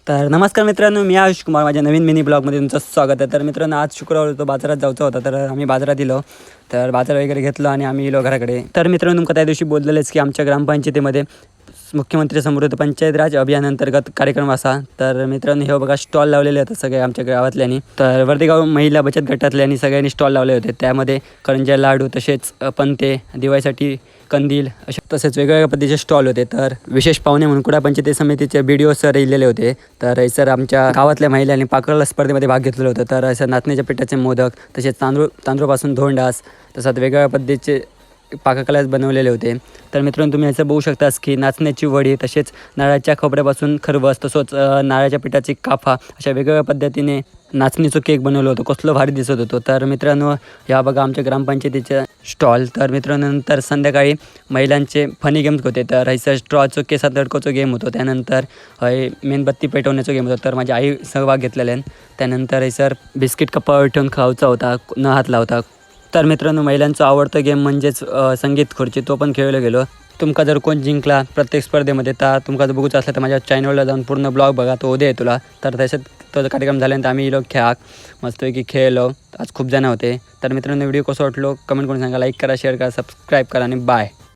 तर नमस्कार मित्रांनो, मी आयुष कुमार माझ्या नवीन मिनी ब्लॉगमध्ये तुमचं स्वागत आहे। तर मित्रांनो, आज शुक्रवार होतो, बाजारात जायचं होता, तर आम्ही बाजारात दिलो, तर बाजार वगैरे घेतलो आणि आम्ही गेलो घराकडे। तर मित्रांनो, तुमका त्या दिवशी बोललेलेच की आमच्या ग्रामपंचायतीमध्ये मुख्यमंत्री समृद्ध पंचायत राज अभियानांतर्गत कार्यक्रम असा। तर मित्रांनो, हे बघा स्टॉल लावलेले होते सगळे आमच्या गावातल्यानी। तर वर्धेगाव महिला बचत गटातल्यानी सगळ्यांनी स्टॉल लावले होते, त्यामध्ये करंज्या, लाडू, तसेच पंते, दिवाळीसाठी कंदील असे तसेच वेगवेगळ्या पद्धतीचे स्टॉल होते। तर विशेष पाहुणे म्हणून कुडा पंचायती समितीचे BDO सर इलेले होते। तर सर आमच्या गावातल्या महिलांनी पाककला स्पर्धेमध्ये भाग घेतलेला होता। तर असं नाचण्याच्या पिठाचे मोदक, तसेच तांदूळपासून धोंडास, तसंच वेगवेगळ्या पद्धतीचे पाककला बनवलेले होते। तर मित्रांनो, तुम्ही याचं बघू शकतास की नाचण्याची वडी, तसेच नारळाच्या खोबऱ्यापासून खरवस, तसंच नारळाच्या पिठाची काफा, अशा वेगवेगळ्या पद्धतीने नाचणीचं केक बनवलं होतं, कसलं भारी दिसत होतं। तर मित्रांनो, या बघा आमच्या ग्रामपंचायतीच्या स्टॉल। तर मित्रांनो, नंतर संध्याकाळी महिलांचे फनी गेम्स होते। तर हैसर स्ट्रॉचं केसात अडकवचं गेम होतं, त्यानंतर मेणबत्ती पेटवण्याचं गेम होतं, तर माझी आई सहभाग घेतलेला आहे। त्यानंतर हैसर बिस्किट कपावर ठेवून खायचा होता, न हात लावता। तर मित्रांनो, महिलांचं आवडतं गेम म्हणजेच संगीत खुर्ची, तो पण खेळला गेलो। तुमका जर कोण जिंकला प्रत्येक स्पर्धेमध्ये, तर तुमका जर बघूचं असलं तर माझ्या चॅनलला जाऊन पूर्ण ब्लॉग बघा, तो उद्या आहे तुला। तर त्याच्यात तो कार्यक्रम झाल्यानंतर आम्ही लोक मस्तपैकी खेळलो, आज खूप जण होते। तर मित्रांनो, व्हिडिओ कसं वाटलो कमेंट करून सांगा, लाईक करा, शेअर करा, सबस्क्राईब करा आणि बाय।